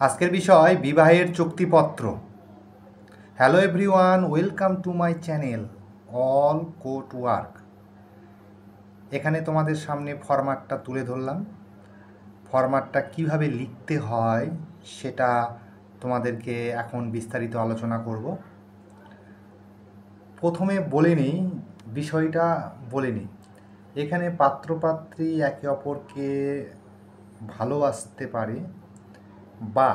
আজকের বিষয় বিবাহের চুক্তিপত্র। Hello everyone, welcome to my channel all court work. এখানে তোমাদের সামনে ফরম্যাটটা তুলে ধরলাম। ফরম্যাটটা কিভাবে লিখতে হয় সেটা তোমাদেরকে এখন বিস্তারিত আলোচনা করব। প্রথমে বলে নিই, বিষয়টা বলে নিই। এখানে পাত্রপাত্রী একে অপরকে ভালোবাসতে পারে বা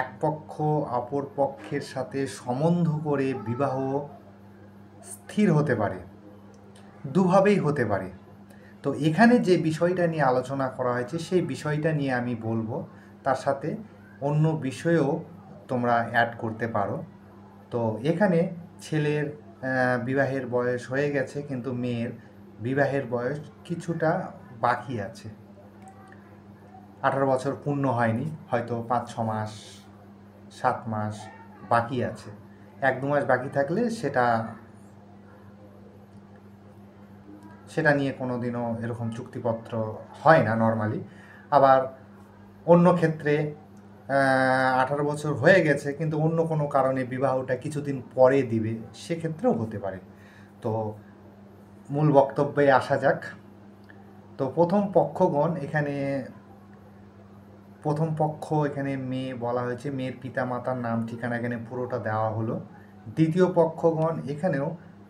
এক পক্ষ অপর পক্ষের সাথে সম্বন্ধ করে বিবাহ স্থির হতে পারে, দুভাবেই হতে পারে। তো এখানে যে বিষয়টা নিয়ে আলোচনা করা হয়েছে সেই বিষয়টা নিয়ে আমি বলবো, তার সাথে অন্য বিষয়েও তোমরা অ্যাড করতে পারো। তো এখানে ছেলের বিবাহের বয়স হয়ে গেছে, কিন্তু মেয়ের বিবাহের বয়স কিছুটা বাকি আছে। 18 বছর পূর্ণ হয়নি, হয়তো 5-6 মাস 7 মাস বাকি আছে। 1-2 মাস বাকি থাকলে সেটা নিয়ে কোনো দিনও এরকম চুক্তিপত্র হয় না নর্মালি। আবার অন্য ক্ষেত্রে 18 বছর হয়ে গেছে কিন্তু অন্য কোনো কারণে বিবাহটা কিছুদিন পরে দিবে, সেক্ষেত্রেও হতে পারে। তো মূল বক্তব্যে আসা যাক। তো প্রথম পক্ষ এখানে মেয়ে বলা হয়েছে, মেয়ের পিতামাতার নাম ঠিকানা এখানে পুরোটা দেওয়া হলো। দ্বিতীয় পক্ষগণ এখানেও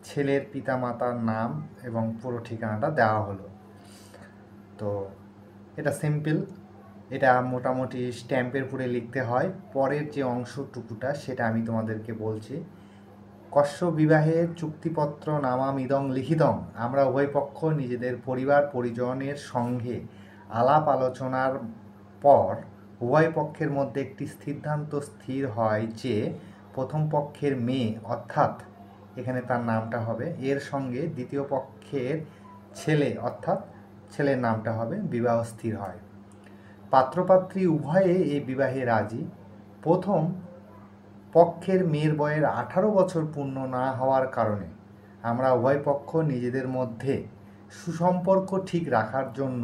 ছেলের পিতামাতার নাম এবং পুরো ঠিকানাটা দেওয়া হলো। তো এটা সিম্পল, এটা মোটামুটি স্ট্যাম্পের পুরে লিখতে হয়। পরের যে অংশটুকুটা সেটা আমি তোমাদেরকে বলছি। কস্য বিবাহের চুক্তিপত্র নামামিদং লিখিতং। আমরা উভয় পক্ষ নিজেদের পরিবার পরিজনের সঙ্গে আলাপ আলোচনার পর উভয় পক্ষের মধ্যে একটি সিদ্ধান্ত স্থির হয় যে প্রথম পক্ষের মেয়ে, অর্থাৎ এখানে তার নামটা হবে, এর সঙ্গে দ্বিতীয় পক্ষের ছেলে, অর্থাৎ ছেলের নামটা হবে, বিবাহ স্থির হয়। পাত্রপাত্রী উভয়ে এই বিবাহে রাজি। প্রথম পক্ষের মেয়ের বয়স 18 বছর পূর্ণ না হওয়ার কারণে আমরা উভয় পক্ষ নিজেদের মধ্যে সুসম্পর্ক ঠিক রাখার জন্য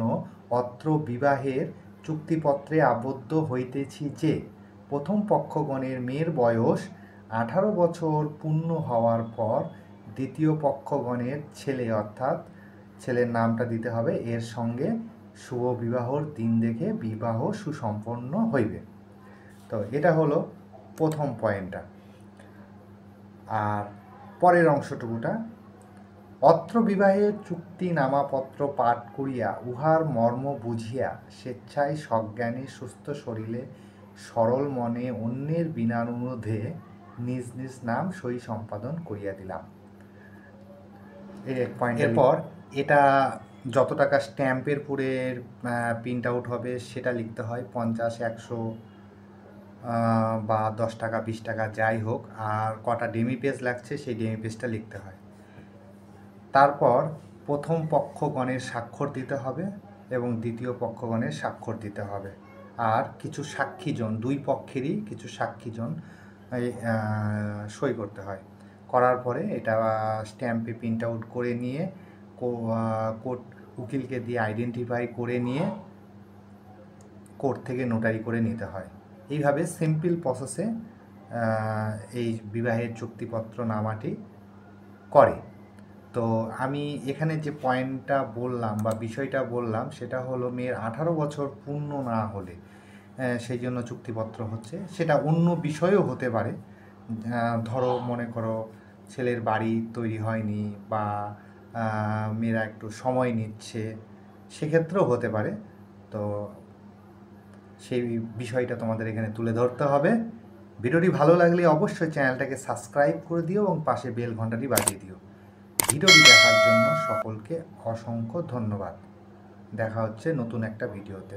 অত্র বিবাহের চুক্তিপত্রে আবদ্ধ হইতেছি যে প্রথম পক্ষগণের মেয়ের বয়স 18 বছর পূর্ণ হওয়ার পর দ্বিতীয় পক্ষগণের ছেলে, অর্থাৎ ছেলের নামটা দিতে হবে, এর সঙ্গে শুভ বিবাহর দিন দেখে বিবাহ সুসম্পন্ন হইবে। তো এটা হলো প্রথম পয়েন্টটা। আর পরের অংশটুকুটা, অত্র বিবাহের চুক্তিনামাপত্র পাঠ করিয়া উহার মর্ম বুঝিয়া স্বেচ্ছায় সজ্ঞানে সুস্থ শরীরে সরল মনে অন্যের বিনানুরোধে নিজ নিজ নাম সই সম্পাদন করিয়া দিলাম। এই এক পয়েন্ট। এরপর এটা যত টাকা স্ট্যাম্পের পুরের প্রিন্ট আউট হবে সেটা লিখতে হয়, 50, 100 বা 10 টাকা 20 টাকা যাই হোক, আর কটা ডেমি পেজ লাগছে সেই ডেমি পেজটা লিখতে হয়। তারপর প্রথম পক্ষগণের স্বাক্ষর দিতে হবে এবং দ্বিতীয় পক্ষগণের স্বাক্ষর দিতে হবে। আর কিছু সাক্ষীজন, দুই পক্ষেরই কিছু সাক্ষীজন সই করতে হয়। করার পরে এটা স্ট্যাম্পে প্রিন্ট আউট করে নিয়ে কোর্ট উকিলকে দিয়ে আইডেন্টিফাই করে নিয়ে কোর্ট থেকে নোটারি করে নিতে হয়। এইভাবে সিম্পল প্রসেসে এই বিবাহের চুক্তিপত্র নামাটি করে। তো আমি এখানে যে পয়েন্টটা বললাম বা বিষয়টা বললাম সেটা হলো, মেয়ের 18 বছর পূর্ণ না হলে সেই জন্য চুক্তিপত্র হচ্ছে। সেটা অন্য বিষয়েও হতে পারে। ধরো মনে করো ছেলের বাড়ি তৈরি হয়নি বা মেয়েরা একটু সময় নিচ্ছে, সেক্ষেত্রেও হতে পারে। তো সেই বিষয়টা তোমাদের এখানে তুলে ধরতে হবে। ভিডিওটি ভালো লাগলে অবশ্যই চ্যানেলটাকে সাবস্ক্রাইব করে দিও এবং পাশে বেল ঘন্টাটি বাজিয়ে দিও। ভিডিওটি দেখার জন্য সকলকে অসংখ্য ধন্যবাদ। দেখা হচ্ছে নতুন একটা ভিডিওতে।